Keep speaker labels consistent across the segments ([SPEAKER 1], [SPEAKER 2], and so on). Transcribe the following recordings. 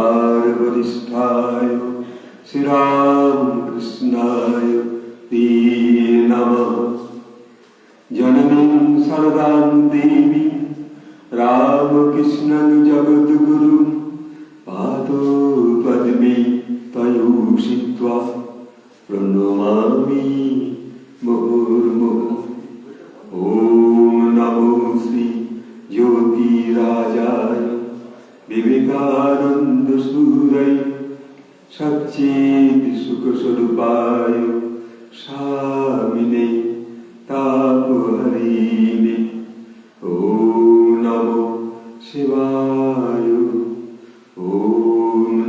[SPEAKER 1] कुमार वरिष्ठाय श्री रामकृष्णाय ते नमः। जननीं शारदां देवी रामकृष्णं जगद्गुरुं पादपद्मे तयोषित्वा प्रणमामि मुहुर्मुहुः। ॐ नमो श्री ज्योतिराजाय विवेकानंद सूरय सच्चिद सुख स्वरूपाय स्वामिने तापहरिणे। ॐ नमो शिवाय। ॐ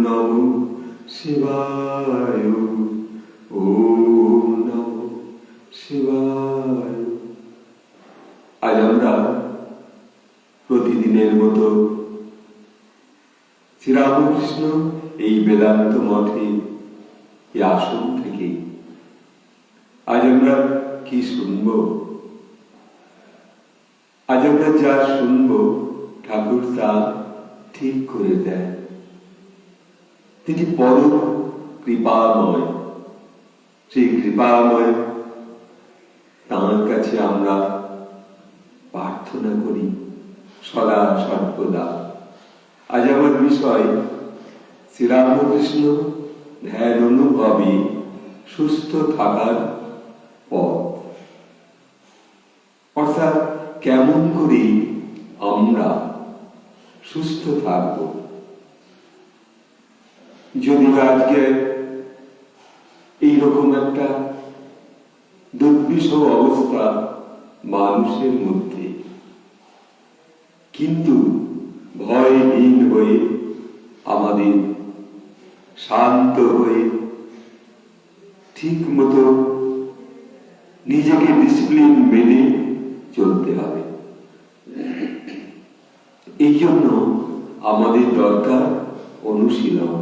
[SPEAKER 1] नमो शिवाय। ॐ नमो शिवाय। आज আমরা প্রতিদিনের মতো শ্রীরামকৃষ্ণ এই বেদান্ত মঠে এই আসন থেকে আজ আমরা কি শুনব? আজ আমরা যা শুনব ঠাকুর তা ঠিক করে দেয়। তিনি পরম কৃপাময়। সেই কৃপাময় তাঁর কাছে আমরা প্রার্থনা করি সদা সর্বদা। আজ আমার বিষয় শ্রীরামকৃষ্ণ ধ্যান অনুভবে সুস্থ থাকার পথ, অর্থাৎ কেমন করে আমরা সুস্থ থাকব। যদি আজকে এইরকম একটা দুর্বিষহ অবস্থা মানুষের মধ্যে, কিন্তু ভয়হীন হয়ে আমাদের শান্ত হয়ে ঠিক মতো নিজেকে ডিসিপ্লিন মেনে চলতে হবে। এই জন্য আমাদের দরকার অনুশীলন।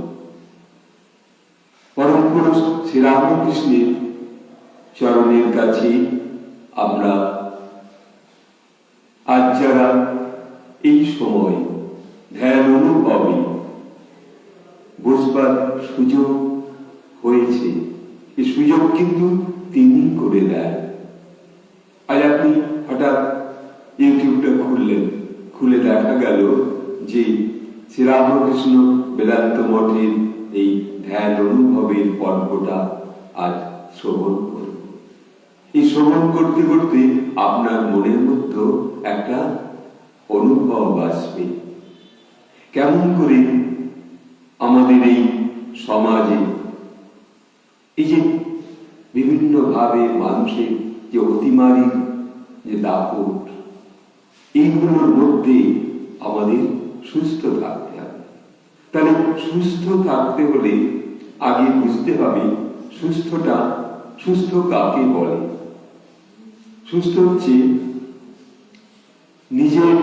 [SPEAKER 1] পরম পুরুষ শ্রীরামকৃষ্ণের চরণের কাছে আমরা আজ যারা এই সময় ধ্যান অনুভবে বসবার সুযোগ হয়েছে, এই সুযোগ কিন্তু তিনি করে দেন। আজ আপনি হঠাৎ ইউটিউবটা খুললেন, খুলে দেখা গেল যে শ্রীরামকৃষ্ণ বেদান্ত মঠের এই ধ্যান অনুভবের পর্বটা আজ শ্রবণ করব। এই শ্রবণ করতে করতে আপনার মনের মধ্যে একটা অনুভব আসবে কেমন করে আমাদের এই সমাজে এই যে বিভিন্ন ভাবে মানুষের যে অতিমারী যে দাপট, এইগুলোর মধ্যে আমাদের সুস্থ থাকতে হবে। তাহলে সুস্থ থাকতে হলে আগে বুঝতে হবে সুস্থ কাকে বলে। সুস্থ হচ্ছে নিজের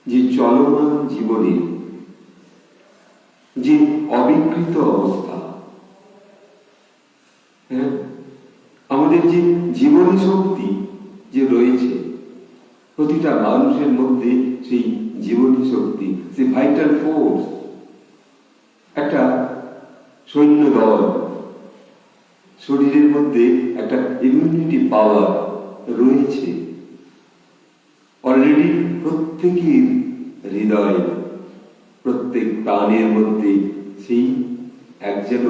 [SPEAKER 1] যে চলমান জীবনের যে অবিকৃত অবস্থা, আমাদের যে জীবনী শক্তি যে রয়েছে প্রতিটা মানুষের মধ্যে, সেই জীবনী শক্তি, সেই ভাইটাল ফোর্স, একটা সৈন্য দল, শরীরের মধ্যে একটা ইমিউনিটি পাওয়ার রয়েছে অলরেডি। প্রত্যেকের হৃদয়ে, প্রত্যেক প্রাণের মধ্যে সেই একজন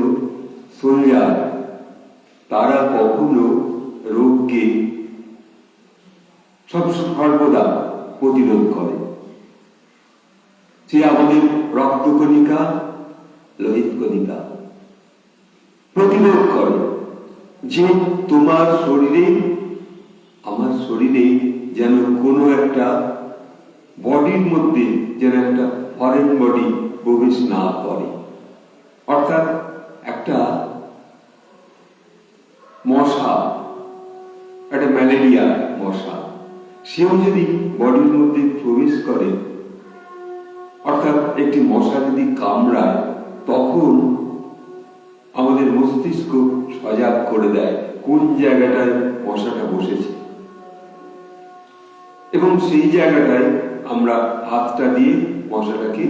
[SPEAKER 1] সোলজার, তারা কখনো রোগকে সর্বদা প্রতিরোধ করে। সে আমাদের রক্তকণিকা, লোহিত কণিকা প্রতিরোধ করে যে তোমার শরীরে, আমার শরীরে যেন কোনো একটা বডির মধ্যে যেন একটা ফরেন বডি প্রবেশ না করে। অর্থাৎ একটা মশা, একটা ম্যালেরিয়া মশা, সেও যদি বডির মধ্যে প্রবেশ করে, অর্থাৎ একটি মশা যদি কামড়ায়, তখন আমাদের মস্তিষ্ক সজাগ করে দেয় কোন জায়গাটায় মশাটা বসেছে, এবং সেই জায়গাটায় আমরা হাতটা দিয়ে মশাটাকে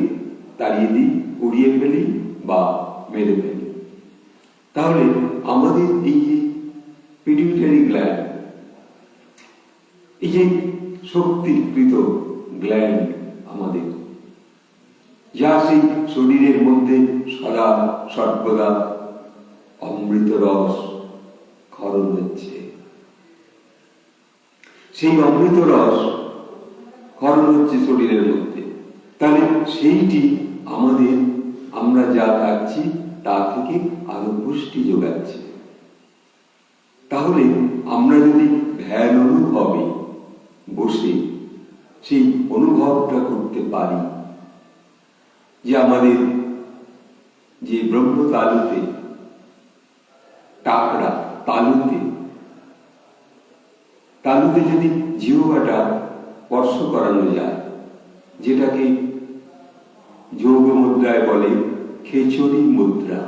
[SPEAKER 1] তাড়িয়ে দিই, উড়িয়ে ফেলি বা মেরে ফেলি। তাহলে আমাদের এই যে পিটুইটারি গ্ল্যান্ড, এই যে শক্তিকৃত গ্ল্যান্ড আমাদের, যা সেই শরীরের মধ্যে সদা সর্বদা অমৃত রস ক্ষরণ হচ্ছে, সেই অমৃত রস ক্ষরণ হচ্ছে শরীরের মধ্যে, তাহলে সেইটি আমাদের, আমরা যা খাচ্ছি তা থেকে আরো পুষ্টি যোগাচ্ছে। তাহলে আমরা যদি ধ্যান অনুভবে বসে সেই অনুভবটা করতে পারি যে আমাদের যে ব্রহ্ম তালুতে, টাকরা তালুতে যদি জিহ্বাটা স্পর্শ করানো যায়, যেটাকে যোগ মুদ্রায় বলে খেচড়ি মুদ্রা,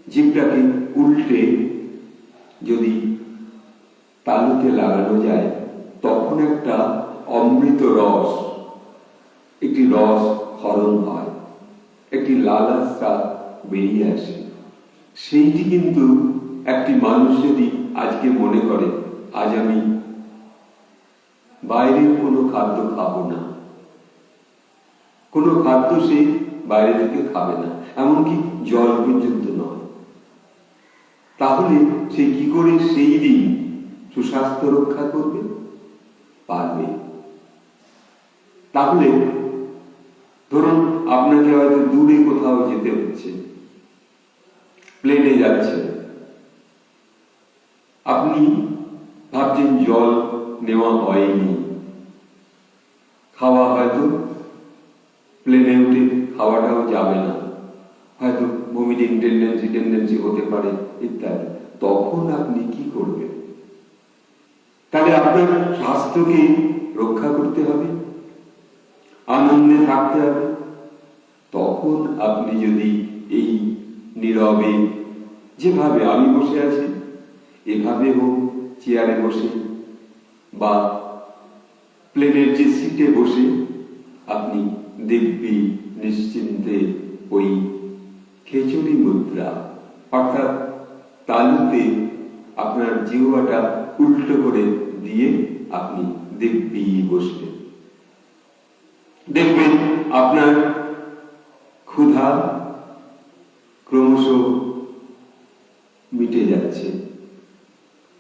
[SPEAKER 1] জিভটাকে উল্টে যদি তালুতে লাগানো যায়, তখন একটা অমৃত রস, একটি রস ক্ষরণ হয়, একটি লালাসা বেরিয়ে আসে। সেইটি কিন্তু একটি মানুষ যদি আজকে মনে করে আজ আমি বাইরের কোনো খাদ্য খাবো না, কোনো খাদ্য সে বাইরে থেকে খাবে না, এমনকি জল পর্যন্ত নয়, তাহলে সে কি করে সেই দিন সুস্বাস্থ্য রক্ষা করবে? পারবে। তাহলে ধরুন আপনাকে হয়তো দূরে কোথাও যেতে হচ্ছে, প্লেনে যাচ্ছে, আপনি ভাবছেন জল নেওয়া হয়নি, খাওয়া হয়তো প্লেনে উঠে খাওয়াটাও যাবে না, হয়তো ভমিটিং টেন্ডেন্সি হতে পারে ইত্যাদি, তখন আপনি কি করবেন? তাহলে আপনার স্বাস্থ্যকে রক্ষা করতে হবে, আনন্দে থাকতে হবে। তখন আপনি যদি এই নীরবে, যেভাবে আমি বসে আছি এভাবে হোক, চেয়ারে বসে বা প্লেনের যে সিটে বসে আপনি দিব্যি নিশ্চিন্তে ওই খেচড়ি মুদ্রা, অর্থাৎ তালুতে আপনার জিহ্বাটা উল্টো করে দিয়ে আপনি দিব্যি বসলেন, দেখবেন আপনার ক্ষুধা ক্রমশ মিটে যাচ্ছে,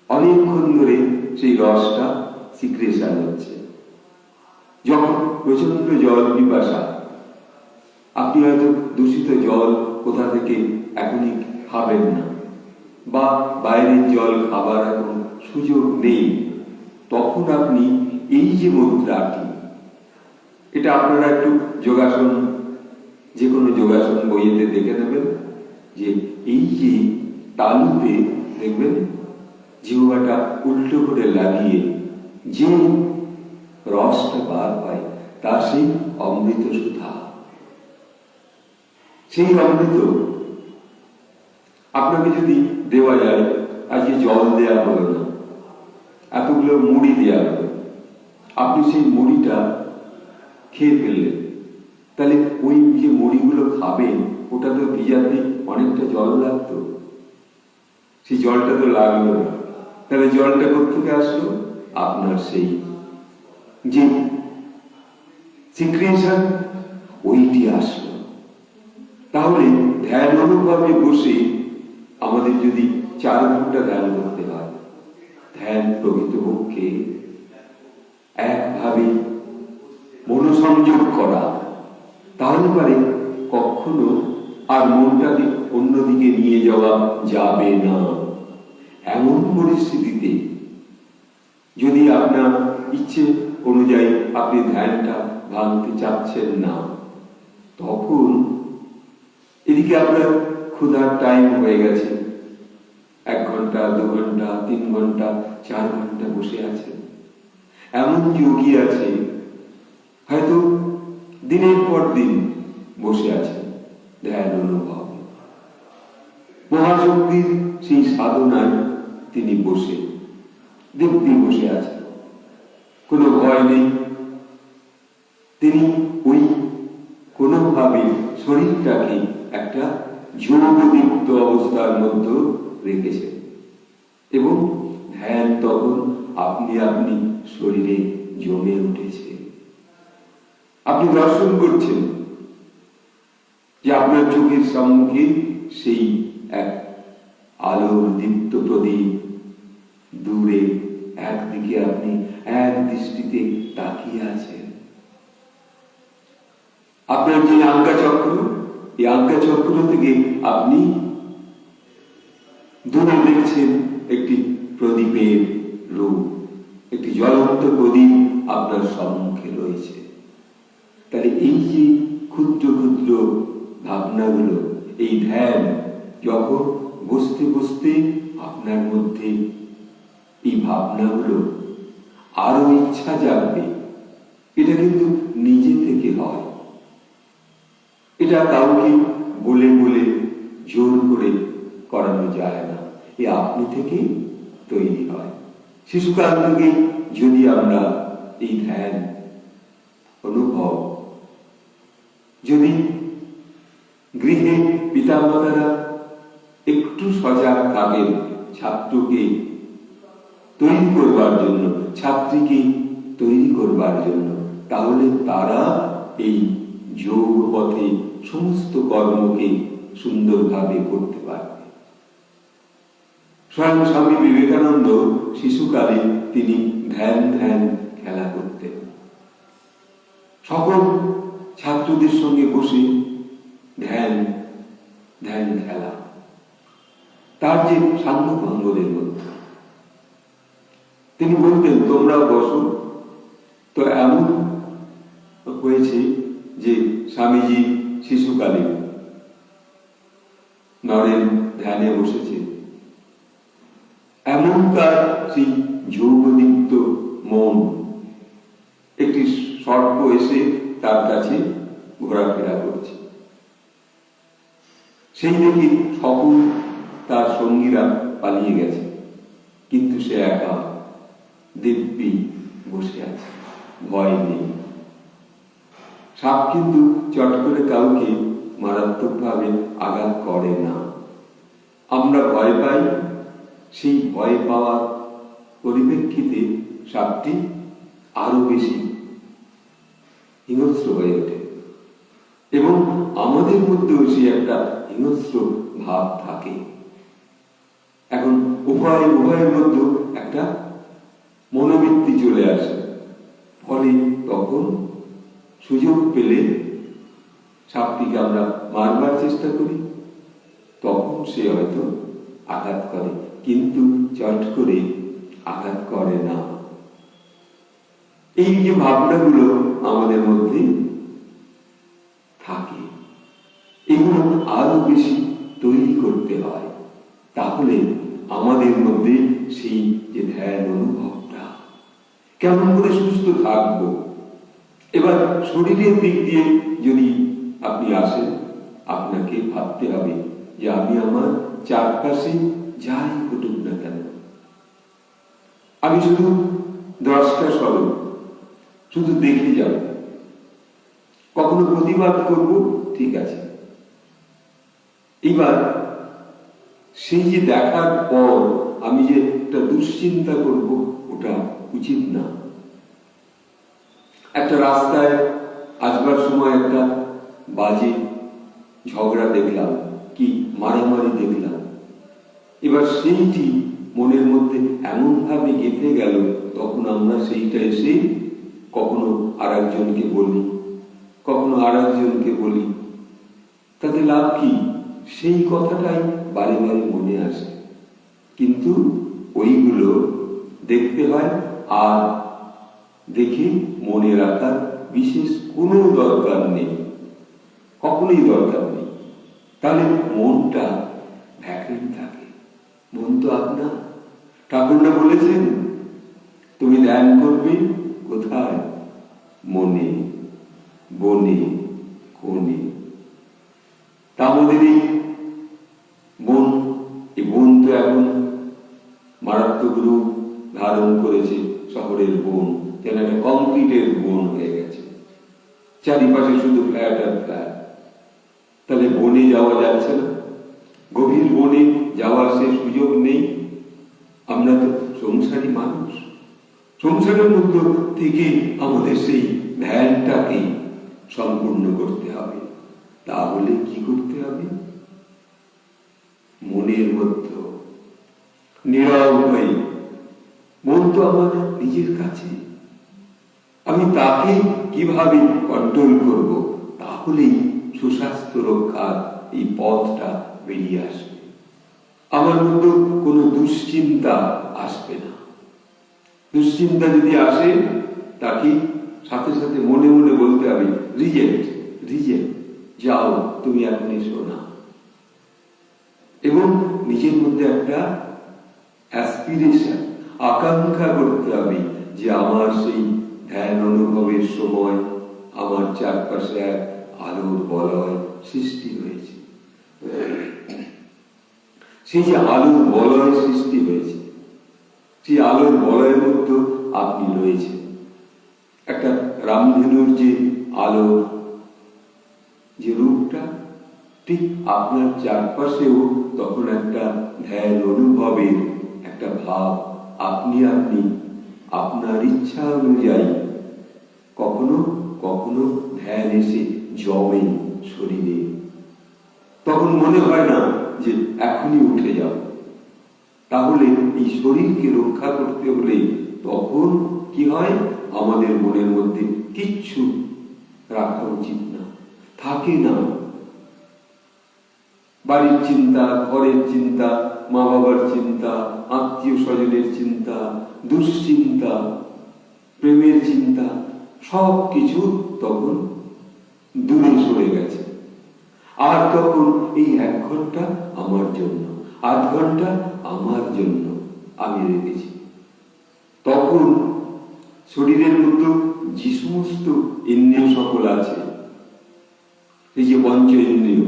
[SPEAKER 1] অনেকক্ষণ ধরে সেই রসটা সিক্রেশন হচ্ছে। যখন প্রচন্ড জল পিপাসা, আপনি হয়তো দূষিত জল কোথা থেকে এখনই খাবেন না, বা বাইরের জল খাবার এখন সুযোগ নেই, তখন আপনি এই যে মুদ্রাটি, এটা আপনারা একটু যোগাসন, যে কোনো যোগাসন বইয়েতে দেখে নেবেন, যে এই যে তালুতে দেখবেন জিহ্বাটা উল্টো করে লাগিয়ে যে রসটা বার হয় তার সেই অমৃত সুধা, সেই অমৃত আপনাকে যদি দেওয়া যায়, আজকে জল দেওয়া হলো না, এতগুলো মুড়ি দেওয়া হলো, আপনি সেই মুড়িটা খেয়ে ফেললেন, তাহলে ওই যে মুড়িগুলো খাবেন ওটা তো ভিজাতে অনেকটা জল লাগতো, সেই জলটা তো লাগলো না, তাহলে জলটা কোথেকে আসলো? আপনার সেই যে সিক্রেশন ওইটি আসলো। তাহলে ধ্যান অনুভবে বসে আমাদের যদি 4 ঘন্টা ধ্যান করতে হয়, ধ্যান প্রকৃতপক্ষে একভাবে মনোসংযোগ করা, তাহলে পারে কখনো আর মনটাকে অন্যদিকে নিয়ে যাওয়া যাবে না। এমন পরিস্থিতিতে যদি আপনার ইচ্ছে অনুযায়ী আপনি ধ্যানটা ভাঙতে চাচ্ছেন না, তখন এদিকে আপনার ক্ষুধার টাইম হয়ে গেছে, 1 ঘন্টা 2 ঘন্টা 3 ঘন্টা 4 ঘন্টা বসে আছেন। এমন যোগী আছে হয়তো দিনের পর দিন বসে আছেন ধ্যান অনুভব, মহাশক্তির সেই সাধনায় তিনি বসে দিব্যি বসে আছেন, কোনো ভয় নেই, তিনি ওই কোনোভাবে শরীরটাকে একটা যোগদীপ্ত অবস্থার মধ্যে রেখেছেন এবং ধ্যান তখন আপনি আপনি শরীরে জমে উঠেছে। আপনি দর্শন করছেন যে আপনার চোখের সম্মুখে সেই এক আলোর দীপ্ত প্রদীপ, দূরে একদিকে আপনি এক দৃষ্টিতে তাকিয়ে আছেন। আপনার যে আজ্ঞা চক্র, এই আজ্ঞা চক্র থেকে আপনি দূরে দেখছেন একটি প্রদীপের রূপ, একটি জ্বলন্ত প্রদীপ আপনার সম্মুখে রয়েছে। তাহলে এই যে ক্ষুদ্র ক্ষুদ্র ভাবনাগুলো, এই ধ্যান যখন বসতে বসতে আপনার মধ্যে এই ভাবনাগুলো আরো ইচ্ছা জাগবে, এটা কিন্তু নিজে থেকে হয়। এটা কাউকে বলে বলে জোর করে করানো যায় না, এ আপনি থেকে তৈরি হয়। শিশুকাল থেকে যদি আমরা এই ধ্যান অনুভব, যদি গৃহে পিতামাতারা একটু সজাগ থাকেন ছাত্রকে তৈরি করবার জন্য, ছাত্রীকে তৈরি করবার জন্য, তাহলে তারা এই যোগ পথে সমস্ত কর্মকে সুন্দরভাবে করতে পারবে। স্বয়ং স্বামী বিবেকানন্দ শিশুকালে তিনি ধ্যান ধ্যান খেলা করতেন। সকল ছাত্রদের সঙ্গে বসে ধ্যান ধ্যান খেলা, তার যে সাঙ্গপাঙ্গদের মধ্যে তিনি বলতেন তোমরা বসো। তো এমন হয়েছে যে স্বামীজি শিশুকালে নরেন ধ্যানে বসেছে, এমন তার সেই যোগদীপ্ত মন, একটি সর্প এসে তার কাছে ঘোরাফেরা করছে। সেই দেখি সকল তার সঙ্গীরা পালিয়ে গেছে, কিন্তু সে একা দিব্যি বসে আছে, ভয় নেই। সাপ কিন্তু চট করে কাউকে মারাত্মকভাবে আঘাত করে না। আমরা ভয় পাই, সেই ভয় পাওয়ার পরিপ্রেক্ষিতে সাপটি আরো বেশি হিংস্র হয়ে ওঠে এবং আমাদের মধ্যেও সেই একটা হিংস্র ভাব থাকে। এখন উভয়ের মধ্যে একটা মনোবৃত্তি চলে আসে, ফলে তখন সুযোগ পেলে সাপটিকে আমরা মারবার চেষ্টা করি, তখন সে হয়তো আঘাত করে, কিন্তু চট করে আঘাত করে না। এই যে ভাবনাগুলো আমাদের মধ্যে থাকে, এগুলো আরো বেশি তৈরি করতে হয়, তাহলে আমাদের মধ্যে সেই যে ধ্যান অনুভবটা, কেমন করে সুস্থ থাকবো। এবার শরীরের দিক দিয়ে যদি আপনি আসেন, আপনাকে ভাবতে হবে যে আমি আমার চারপাশে যাই ঘটুক না কেন, আমি শুধু দ্রষ্টা স্বরূপ, শুধু দেখে যাব। কখনো প্রতিবাদ করব, ঠিক আছে, এবার সেই যে দেখার পর আমি যে একটা দুশ্চিন্তা করব, ওটা উচিত না। একটা রাস্তায় আসবার সময় একটা বাজে ঝগড়া দেখলাম, কি মারামারি দেখলাম, এবার সেইটি মনের মধ্যে এমন ভাবে গেঁথে গেল, তখন আমরা সেইটা এসে কখনো আর একজনকে বলি, কখনো আর একজনকে বলি, তাতে লাভ কি? সেই কথাটাই বারে বারে মনে আসে। কিন্তু ওইগুলো দেখতে হয়, আর দেখে মনে রাখার বিশেষ কোনো দরকার নেই, কখনোই দরকার নেই। তাহলে মনটা ভ্যাকেন্ট থাকে। মন তো আপনার, ঠাকুররা বলেছেন তুমি ধ্যান করবে কোথায়? মনে, বনে, কোণে। তা আমাদের এই মন, এই বন তো এখন মারাত্মক রূপ ধারণ করেছে, শহরের বন যেন একটা কংক্রিটের বন হয়ে গেছে, চারিপাশে শুধু ফ্ল্যাট আর ফ্ল্যাট। বনে যাওয়া যাচ্ছে না, গভীর বনে যাওয়ার সে সুযোগ নেই। আমরা তো সংসারী মানুষ, সংসারের মধ্য থেকে আমাদের সেই ধ্যানটাকে সম্পূর্ণ করতে হবে। তাহলে কি করতে হবে? মনের মধ্যে নীরব হয়ে, মন তো আমার নিজের কাছে, আমি তাকে কিভাবে কন্ট্রোল করব, তাহলেই সুস্বাস্থ্য রক্ষার এই পথটা বেরিয়ে আসবে। আমার মধ্যে কোনো দুশ্চিন্তা আসবে না। দুশ্চিন্তা যদি আসে, তাকে সাথে সাথে মনে মনে বলতে হবে, রিজেক্ট, রিজেক্ট, যাও, তুমি এখন এসো না। এবং নিজের মধ্যে একটা অ্যাসপিরেশন, আকাঙ্ক্ষা করতে হবে যে আমার সেই ধ্যান অনুভবের সময় আমার চারপাশে এক আলোর বলয় সৃষ্টি হয়েছে। সেই যে আলোর বলয় সৃষ্টি হয়েছে, সেই আলোর বলয়ের মধ্যে আপনি রয়েছেন। একটা রামধেনুর যে আলো, যে রূপটা, ঠিক আপনার চারপাশেও তখন একটা ধ্যান অনুভবের একটা ভাব। আপনি আপনার ইচ্ছা অনুযায়ী কখনো কখনো ধ্যান এসে জমে শরীরে। তখন মনে হয় না যে এখনই উঠে যাও। তাহলে এই শরীরকে রক্ষা করতে হলে তখন কি হয়? আমাদের মনের মধ্যে কিচ্ছু রাখা উচিত না, থাকে না। বাড়ির চিন্তা, ঘরের চিন্তা, মা বাবার চিন্তা, আত্মীয় স্বজনের চিন্তা, দুশ্চিন্তা, প্রেমের চিন্তা, সব কিছু তখন দূরে সরে গেছে। আর তখন এই 1 ঘন্টা আমার জন্য, 8 ঘন্টা আমার জন্য আমি রেখেছি। তখন শরীরের মধ্যে যে সমস্ত ইন্দ্রিয় সকল আছে, এই যে পঞ্চ ইন্দ্রিয়,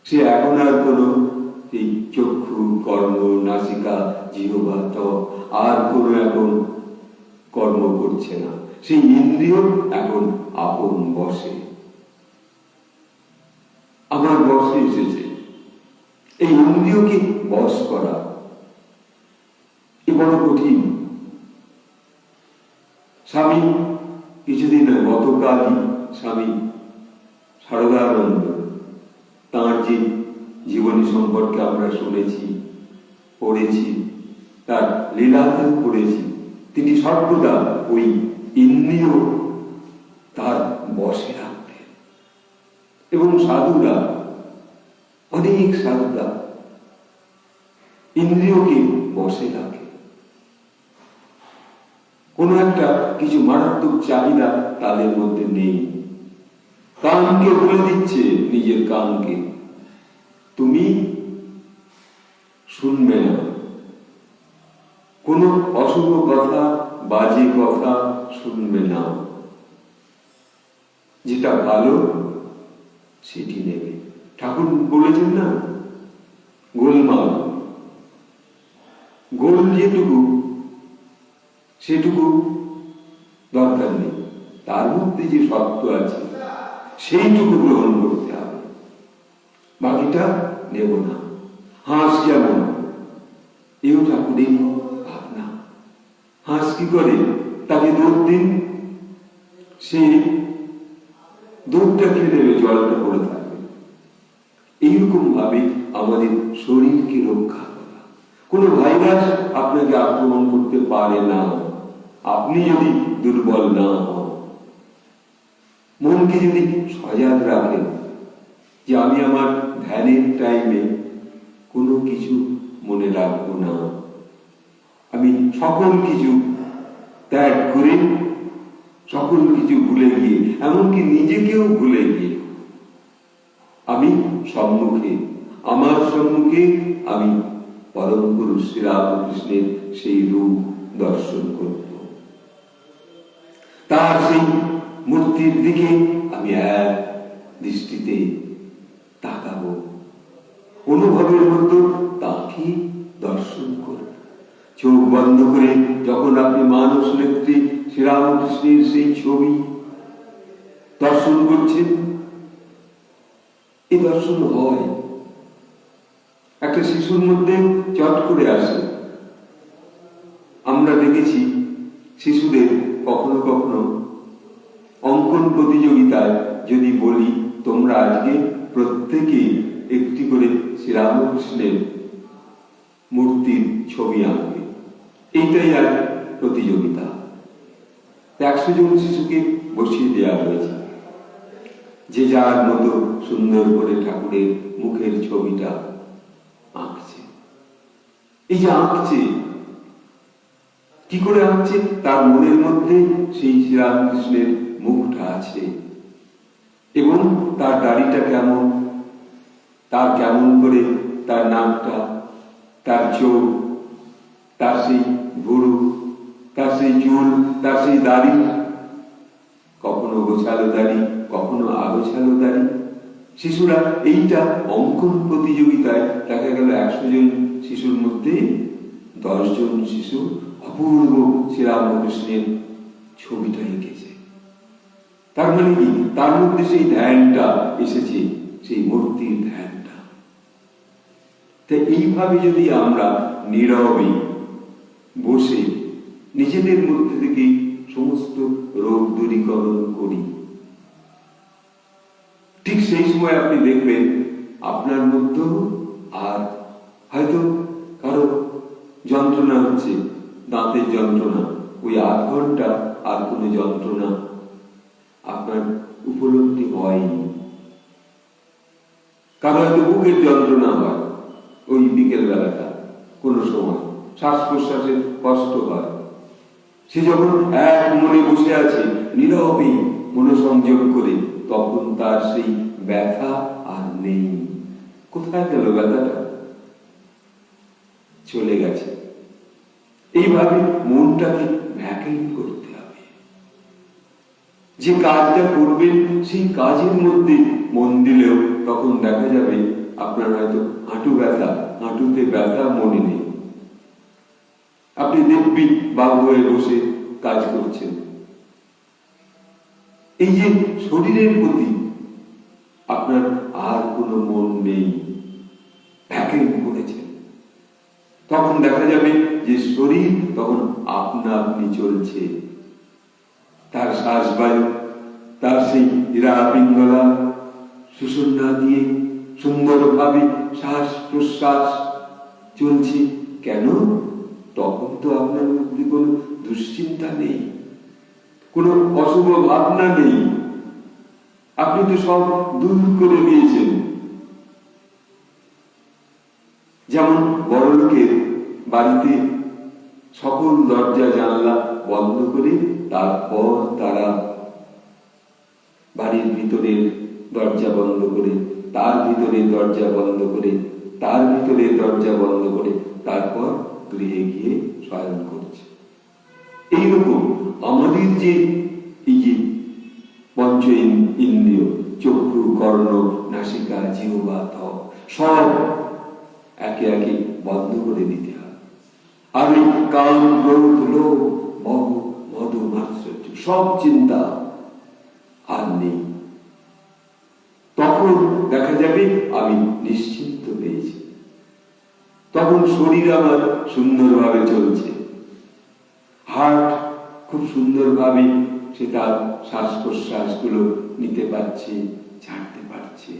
[SPEAKER 1] সে এখন আর কোনো এই চক্ষু, কর্ণ, নাসিকা, জিহ্বা, ত্বক আর কোনো এখন কর্ম করছে না। সেই ইন্দ্রিয় এখন আপন বসে, আমার বসে এসেছে। এই ইন্দ্রিয়কে বশ করা এ বড় কঠিন। স্বামী কিছুদিন গতকালই স্বামী শারদানন্দ, তাঁর যে জীবনী সম্পর্কে আমরা শুনেছি, পড়েছি, তার লীলাতেও পড়েছি, তিনি সর্বদা ওই ইন্দ্রিয় তার বশে রাখতেন। এবং সাধুরা, অনেক সাধুরা ইন্দ্রিয়কে বশে রাখে। কোনো একটা কিছু মারাত্মক চাহিদা তাদের মধ্যে নেই। কানকে বলে দিচ্ছে, নিজের কানকে, তুমি শুনবে না, কোনো অশুভ কথা, বাজে কথা শুনবে না, যেটা ভালো সেটি নেবে। ঠাকুর বলেছেন না, গোলমাল, গোল যেটুকু সেটুকু দরকার নেই, তার মধ্যে যে সত্য আছে সেইটুকু গ্রহণ করতে হবে, বাকিটা নেব না। হাঁস যেমন, এও ঠাকুরের ভাবনা। হাঁস কি করে? তাকে দুধ দিন, সে দুধটা খেয়ে দেবে, জলটা পড়ে থাকবে। এইরকম ভাবে আমাদের শরীরকে রক্ষা করা। কোনো ভাইরাস আপনাকে আক্রমণ করতে পারে না, আপনি যদি দুর্বল না হন। মনকে যদি সজাগ রাখেন যে আমি আমার ধ্যানের টাইমে কোনো কিছু মনে রাখবো না, আমি সকল কিছু ত্যাগ করে, সকল কিছু ভুলে গিয়ে, এমনকি নিজেকেও ভুলে গিয়ে আমি সম্মুখে, আমার সম্মুখে আমি পরম পুরুষ শ্রীরামকৃষ্ণের সেই রূপ দর্শন করব। তার সেই মূর্তির দিকে আমি এক দৃষ্টিতে তাকাবো, অনুভবের মতো তাকে দর্শন করব। চোখ বন্ধ করে যখন আপনি মানস নেত্রী শ্রীরামকৃষ্ণের সেই ছবি দর্শন করছেন, এই দর্শন হয়। একটা শিশুর মধ্যে চট করে আসে। আমরা দেখেছি শিশুদের কখনো কখনো অঙ্কন প্রতিযোগিতায় যদি বলি তোমরা আজকে প্রত্যেকেই একটি করে শ্রীরামকৃষ্ণের মূর্তির ছবি আঁকবে, এইটাই আর প্রতিযোগিতা। 100 জন শিশুকে বসিয়ে দেওয়া হয়েছে, যে যার মতো সুন্দর করে ঠাকুরের মুখের ছবিটা আঁকছে। এই যে আঁকছে, কি করে আঁকছে? তার মনের মধ্যে সেই শ্রীরামকৃষ্ণের মুখটা আছে, এবং তার দাড়িটা কেমন, তার কেমন করে তার নাকটা, তার চোখ, তার সেই ভুরু, তার সেই চুল, তার সেই দাড়ি, কখনো গোছালো দাড়ি, কখনো আগোছালো দাড়ি। শিশুরা এইটা অঙ্কন প্রতিযোগিতায় দেখা গেল 100 জন শিশুর মধ্যে 10 জন শিশু অপূর্ব শ্রীরামকৃষ্ণের ছবিটা এঁকেছে। তার মানে কি? তার মধ্যে সেই ধ্যানটা এসেছে, সেই মূর্তির ধ্যানটা। তাই এইভাবে যদি আমরা নীরবে বসে নিজেদের মধ্যে থেকে সমস্ত রোগ দূরীকরণ করি, ঠিক সেই সময় আপনি দেখবেন আপনার মধ্যেও আর হয়তো কারো যন্ত্রণা হচ্ছে, দাঁতের যন্ত্রণা, ওই 8 ঘন্টা আর কোনো যন্ত্রণা আপনার উপলব্ধি হয়নি। কারো হয়তো বুকের যন্ত্রণা হয় ওই বিকেল বেলাটা, কোনো সময় শ্বাস প্রশ্বাসের কষ্ট হয়। সে যখন এক মনে বসে আছে নীরবে মনোসংযোগ করে, তখন তার সেই ব্যথা আর নেই। কোথায় গেল ব্যথাটা? চলে গেছে। এইভাবে মনটাকে ভ্যাকেন্ট করতে হবে। যে কাজটা করবেন সেই কাজের মধ্যে মন দিলেও তখন দেখা যাবে আপনার হয়তো হাঁটু ব্যথা, হাঁটুতে ব্যথা মনে নেই। আপনি দেখবি বাবু হয়ে বসে কাজ করছেন। এই যে শরীরের প্রতি আপনার আর কোনো মন নেই, ভ্যাকেন্ট করেছেন, তখন দেখা যাবে যে শরীর তখন আপনা আপনি চলছে। তার শ্বাসবায়ু, তার সেই হীরা পিঙ্গলা সুষুম্না দিয়ে সুন্দরভাবে শ্বাস প্রশ্বাস চলছে। কেন? তখন তো আপনার মধ্যে কোনো দুশ্চিন্তা নেই, কোনো অশুভ ভাবনা নেই। আপনি তো সব দূর করে দিয়েছেন। যেমন বড়লোকের বাড়িতে সকল দরজা জানলা বন্ধ করে তারপর তারা বাড়ির ভিতরের দরজা বন্ধ করে, তার ভিতরে দরজা বন্ধ করে, তার ভিতরে দরজা বন্ধ করে তারপর গৃহে গিয়ে শয়ন করছে। এইরকম আমাদের যে এই যে পঞ্চ ইন্দ্রিয়, চক্ষু, কর্ণ, নাসিকা, জিহ্বা, ত্বক, সব একে একে বন্ধ করে দিতে হয়। আর এই কাম, ক্রোধ, লোভ, মোহ, মদ, মাৎসর্য সব চিন্তা আর নেই। তখন দেখা যাবে আমি নিশ্চিন্ত পেয়েছি। তখন শরীর আমার সুন্দরভাবে চলছে, হার্ট খুব সুন্দরভাবে সে তার শ্বাস প্রশ্বাস গুলো নিতে পারছে, ছাড়তে পারছে।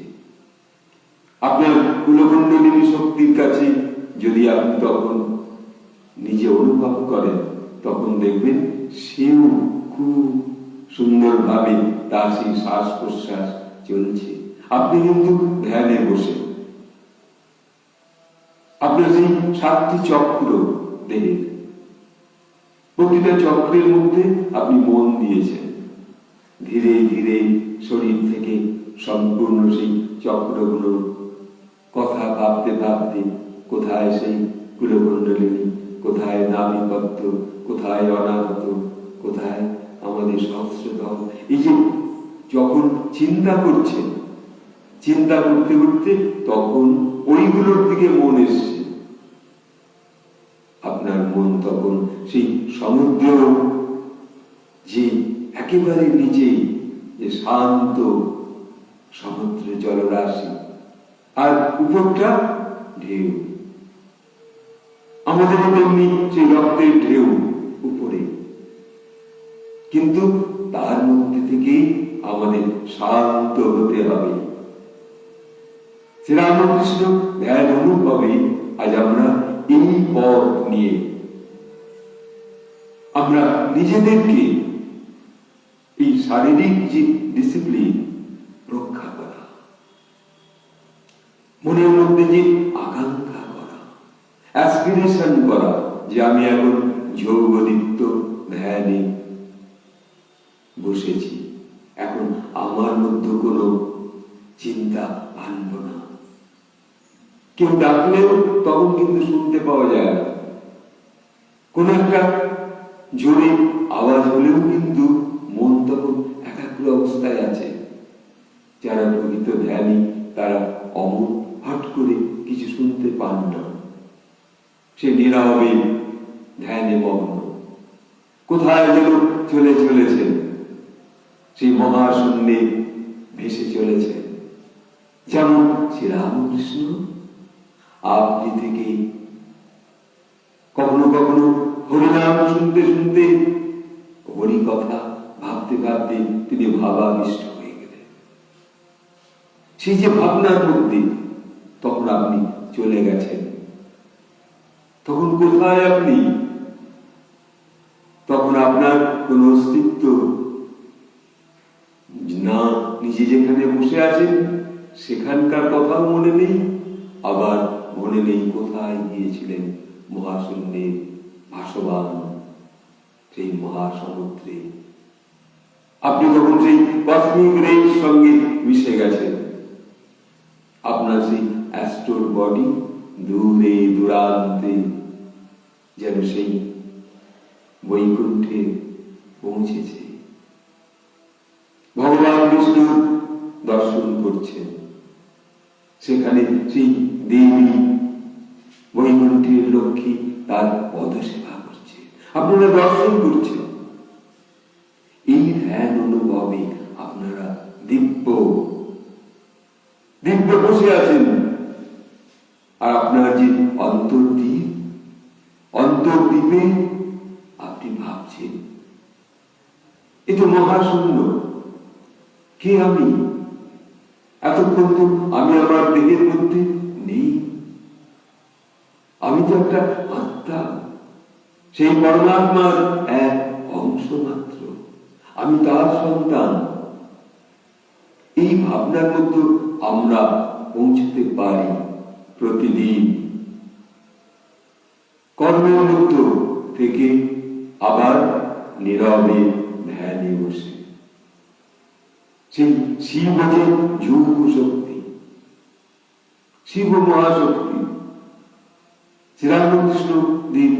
[SPEAKER 1] আপনার কুলকুণ্ডলিনী শক্তির কাছে যদি আপনি তখন নিজে অনুভব করেন, তখন দেখবেন সেও খুব সুন্দরভাবে তার সেই শ্বাস প্রশ্বাস চলছে। আপনি কিন্তু ধ্যানে বসে আপনার সেই 7টি চক্র দেহের, প্রতিটা চক্রের মধ্যে আপনি মন দিয়েছেন। ধীরে ধীরে শরীর থেকে সম্পূর্ণ সেই চক্রগুলো কথা ভাবতে ভাবতে কোথায় সেই কুলকুণ্ডলিনী, কোথায় নাভিপদ্ম, কোথায় অনাহত, কোথায় আমাদের সহস্রদল। এই যে যখন চিন্তা করছেন, চিন্তা করতে করতে তখন ওইগুলোর দিকে মন এসছে। আপনার মন তখন সেই সমুদ্র যে একেবারে নিচে যে শান্ত সমুদ্র জলরাশি, আর উপরটা ঢেউ। আমাদের তেমনি সেই রক্তের ঢেউ উপরে, কিন্তু তার মধ্যে থেকেই আমাদের শান্ত হতে হবে। শ্রীরামকৃষ্ণ ধ্যান অনুভবে আজ আমরা এই পথ নিয়ে আমরা নিজেদেরকে এই শারীরিক যে ডিসিপ্লিন রক্ষা করা, মনের মধ্যে যে আকাঙ্ক্ষা করা, অ্যাসপিরেশন করা যে আমি এখন যোগদীপ্ত ধ্যানে বসেছি, এখন আমার মধ্যে কোনো চিন্তা আনবো না। কেউ ডাকলেও তখন কিন্তু শুনতে পাওয়া যায় না, কোন একটা জোরে আওয়াজ হলেও কিন্তু মন তখন একাগ্র অবস্থায় আছে। যারা প্রকৃত ধ্যানী তারা অমন হট করে কিছু শুনতে পান না, সে নীরবে ধ্যানে মগ্ন, কোথায় যেন চলে চলেছেন, সেই মহাশূন্যে ভেসে চলেছেন। যেমন শ্রীরামকৃষ্ণ আপনি থেকে কখনো কখনো হরিনাম শুনতে শুনতে, হরি কথা ভাবতে ভাবতে তিনি ভাবাবিষ্ট হয়ে গেলেন। সেই যে ভাবনার মধ্যে তখন আপনি চলে গেছেন, তখন কোথায় আপনি? তখন আপনার কোন অস্তিত্ব না, নিজে যেখানে বসে আছেন সেখানকার কথাও মনে নেই, আবার মনে নেই কোথায় গিয়েছিলেন মহাশূন্যে ভাসমান সেই মহাসমুদ্রে। আপনি তখন সেই কসমিক রের সঙ্গে মিশে গেছেন। আপনার সেই অ্যাস্ট্রোর বডি দূরে দূরান্তে যেন সেই বৈকুণ্ঠে পৌঁছেছে। ভগবান বিষ্ণু দর্শন করছেন, সেখানে সেই দেবী বৈকুণ্ঠের লক্ষ্মী তার পদসেবা করছে, আপনারা দর্শন করছেন। এই ধ্যান অনুভবে আপনারা দিব্য দিব্য বসে আছেন, আর আপনার যে অন্তর্দ্বীপে আপনি ভাবছেন এ তো মহাশূন্য, কে আমি? এতক্ষণ তো আমি আমার দেহের মধ্যে নেই, আমি তো একটা আত্মা, সেই পরমাত্মার এক অংশ মাত্র, আমি তার সন্তান। এই ভাবনার মধ্যে আমরা পৌঁছতে পারি প্রতিদিন। কর্মের মধ্য থেকে আবার নীরবে ধ্যানে বসে সেই শিব যে যোগ শক্তি, শিব মহাশক্তি, শ্রীরামকৃষ্ণ দেব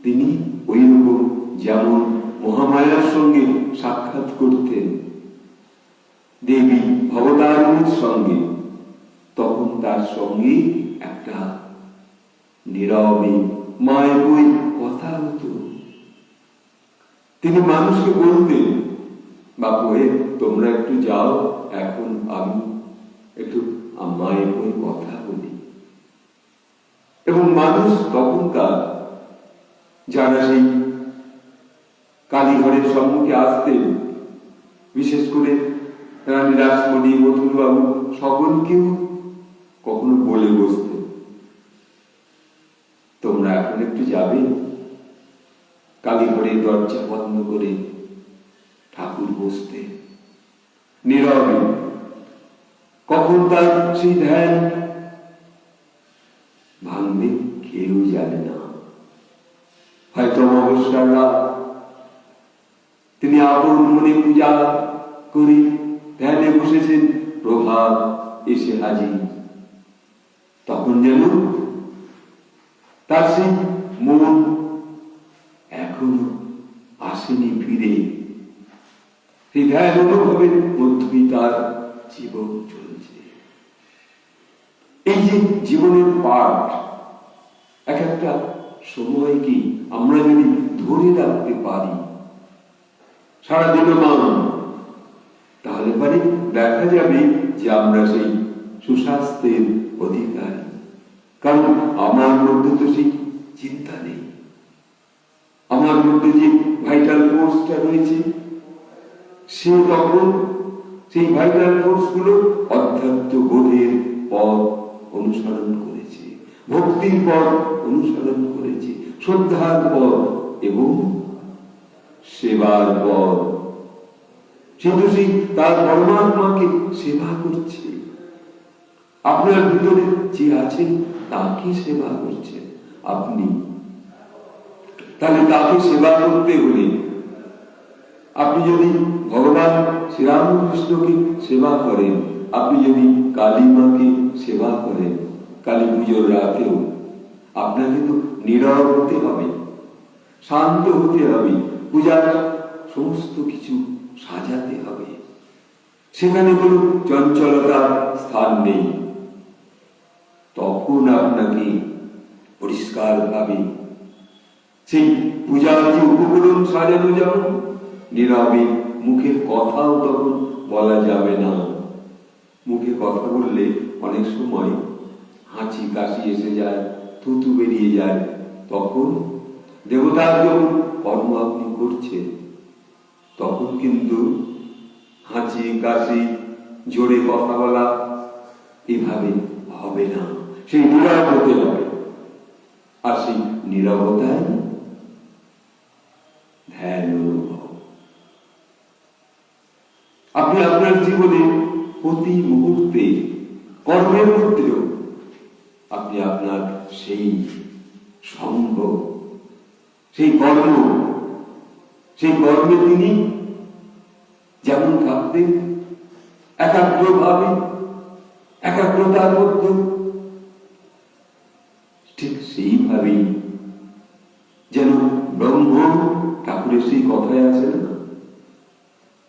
[SPEAKER 1] তিনি ওইরকম যেমন মহামায়ার সঙ্গে সাক্ষাৎ করতেন দেবী ভবতারিণীর সঙ্গে, তখন তার সঙ্গে একটা নীরবে মায়াবী কথা হতো। তিনি মানুষকে বলতেন, বাপু তোমরা একটু যাও, এখন আমি একটু মায়াবী কথা বলি। এবং মানুষ তখনকার যারা সেই কালীঘরের সম্মুখে আসতেন, বিশেষ করে রানী রাসমণি, মথুরবাবু, সকলকেও কখনো বলে বসতেন, তোমরা এখন একটু যাবে, কালীঘরের দরজা বন্ধ করে ঠাকুর বসতে নীরবে। কখন তার সেই ধ্যান ভাঙবে কেউ জানে না। হয়তো অমাবস্যার রাত তিনি আপন মনে পূজা করি ধ্যানে বসেছেন, প্রভাত এসে হাজির। তখন যেন তার সেই মন এখনো আসেনি ফিরে, সেই ধ্যান অনুভবের মধ্যেই তার জীবন চলছে। এই যে জীবনের পাঠ, এক একটা সময়কে আমরা যদি ধরে রাখতে পারি সারাদিন মান, তাহলে পরে দেখা যাবে যে আমরা সেই সুস্বাস্থ্যের অধিকারী, কারণ আমার মধ্যে তো সেই চিন্তা নেই। আমার মধ্যে যে ভাইটাল ফোর্সটা রয়েছে, সে তখন সেই ভাইটাল ফোর্স গুলো অধ্যাত্ম বোধের পথ অনুসরণ করেছে, ভক্তির পথ অনুসরণ করেছে, শ্রদ্ধার পথ এবং সেবার পথ। কিন্তু সেই তার পরমাত্মাকে সেবা করছে। আপনার ভিতরে যে আছেন তাকে সেবা করছেন আপনি। তাহলে তাকে সেবা করতে হলে আপনি যদি ভগবান শ্রীরামকৃষ্ণকে সেবা করেন, আপনি যদি কালী মাকে সেবা করেন, কালী পুজোর রাতেও আপনাকে তো নীরব হতে হবে, শান্ত হতে হবে, পূজার সমস্ত কিছু সাজাতে হবে। সেখানে কোনো চঞ্চলতার স্থান নেই। তখন আপনাকে পরিষ্কার ভাবে সেই পূজার যে উপকরণ সাজানো যাবে, নীরবে, মুখের কথাও তখন বলা যাবে না। মুখে কথা বললে অনেক সময় হাঁচি কাশি এসে যায়, থুতু বেরিয়ে যায়। তখন দেবতার যখন কর্ম আপনি করছেন, তখন কিন্তু হাঁচি কাশি, জোরে কথা বলা এভাবে হবে না। সেই নীরব হতে হবে। আর সেই নীরবতায় ধ্যান অনুভব। আপনি আপনার জীবনে প্রতি মুহূর্তে কর্মের মধ্যেও আপনি আপনার সেই সঙ্গ, সেই কর্মে তিনি যেমন থাকতেন একাগ্রভাবে, একাগ্রতার মধ্যে, ঠিক সেইভাবেই যেন ব্রহ্ম, ঠাকুরের সেই কথায় আছে না,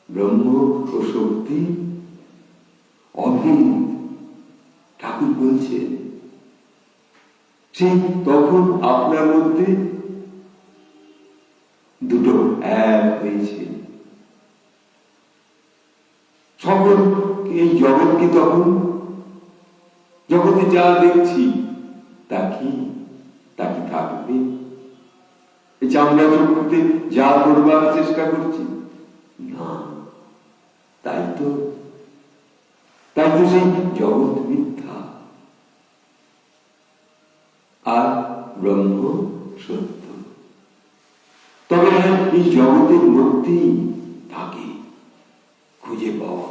[SPEAKER 1] ব্রহ্ম ও শক্তি অভিন্ন। ঠাকুর বলছেন সেই তখন আপনার মধ্যে দুটো এক হয়েছে। সকল এই জগৎকে তখন জগতে যা দেখছি তা কি থাকবে? আমরা জগতে যা করবার চেষ্টা করছি না, তাই তো সেই জগৎ মিথ্যা আর ব্রহ্ম সত্য। তবে এই জগতের মধ্যেই থাকে খুঁজে পাওয়া।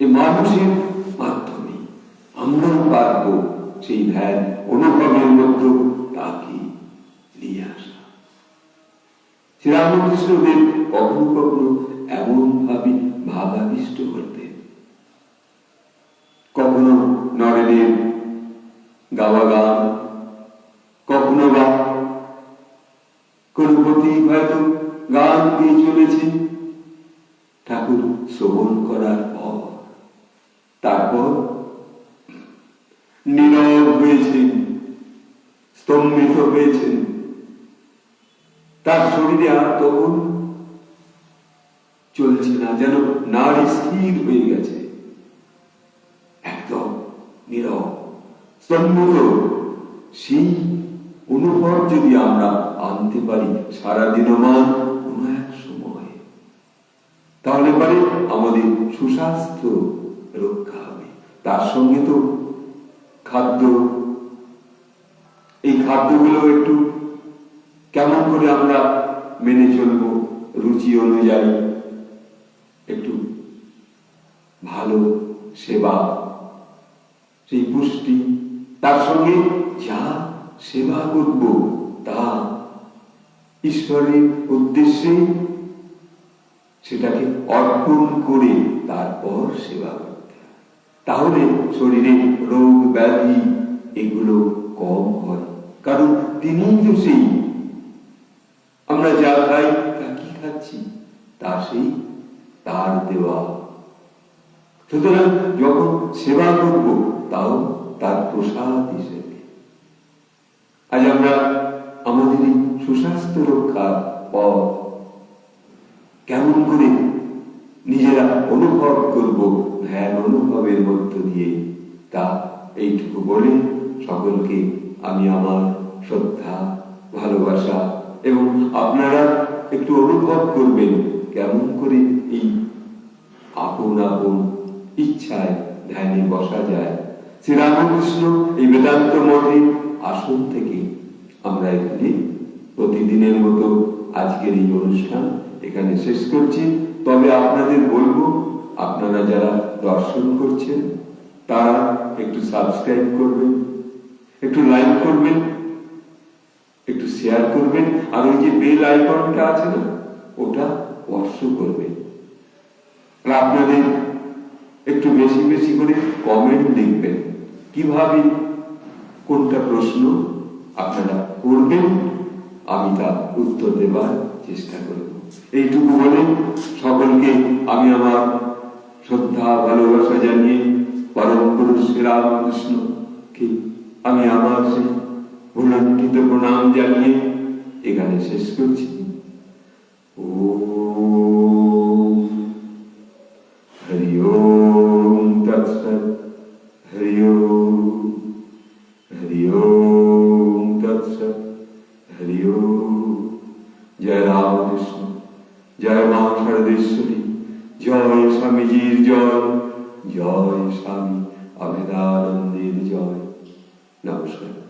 [SPEAKER 1] এই মানুষের মাধ্যমে আমরা পারব সেই ধ্যান অনুভবের মধ্যে তাকে নিয়ে আসা। শ্রীরামকৃষ্ণদেব কখনো কখনো এমন ভাবে ভাবাবিষ্ট করতেন। কখনো নরেনের গাওয়া গান, কখনো বা কোন প্রতীক হয়তো গান দিয়ে চলেছে, ঠাকুর শ্রবণ করার পর তারপর নীরব হয়েছেন, স্তম্ভিত হয়েছেন। তার শরীরে আর তখন চলছে না, যেন নাড়ি স্থির হয়ে গেছে, একদম নীরব, স্তম্ভিত। সেই অনুভব যদি আমরা আনতে পারি সারাদিনমান কোন এক সময়, তাহলে পরে আমাদের সুস্বাস্থ্য রক্ষা হবে। তার সঙ্গে তো খাদ্য, এই খাদ্যগুলো একটু কেমন করে আমরা মেনে চলবো, রুচি অনুযায়ী একটু ভালো সেবা, সেই পুষ্টি, তার সঙ্গে যা সেবা করব তা ঈশ্বরের উদ্দেশ্যে সেটাকে অর্পণ করে তারপর সেবা করতে, তাহলে শরীরে রোগ ব্যাধি এগুলো কম হয়। কারণ তিনি তো সেই, আমরা যা খাই তা কি খাচ্ছি, তা সেই তার দেওয়া। সুতরাং যখন সেবা করব তাও তার প্রসাদ হিসেবে। আজ আমরা আমাদের এই সুস্বাস্থ্য রক্ষার পথ কেমন করে নিজেরা অনুভব করব, ধ্যান অনুভবের মধ্য দিয়ে। তা এইটুকু বলে সকলকে আমি আমার শ্রদ্ধা, ভালোবাসা, এবং আপনারা একটু অনুভব করবেন কেমন করে এই আপন আপন ইচ্ছায় ধ্যানে বসা যায়। শ্রীরামকৃষ্ণ এই বেদান্ত মঠের আসন থেকে আমরা এখানে প্রতিদিনের মতো আজকের এই অনুষ্ঠান এখানে শেষ করছি। তবে আপনাদের বলবো, আপনারা যারা দর্শন করছেন তারা একটু সাবস্ক্রাইব করবেন, একটু লাইক করবেন, একটু শেয়ার করবেন, আর ওই যে বেল আইকনটা আছে না, ওটা স্পর্শ করবেন। আপনাদের একটু বেশি বেশি করে কমেন্ট লিখবেন, কিভাবে কোনটা প্রশ্ন আপনারা করবেন, আমি তার উত্তর দেবার চেষ্টা করব। এইটুকু বলে সকলকে আমি আমার শ্রদ্ধা, ভালোবাসা জানিয়ে পরম পুরুষ শ্রীরামকৃষ্ণকে আমি আমার সেই ভুলণ্ঠিত প্রণাম জানিয়ে এখানে শেষ করছি। ওম হরি ওম তৎসৎ, হরি ওম, হরি ওম তৎসৎ, হরি ওম। জয় রামকৃষ্ণ, জয় মা শারদেশ্বরী, জয় স্বামীজির জয়, জয় স্বামী অভেদানন্দের জয়। নমস্কার।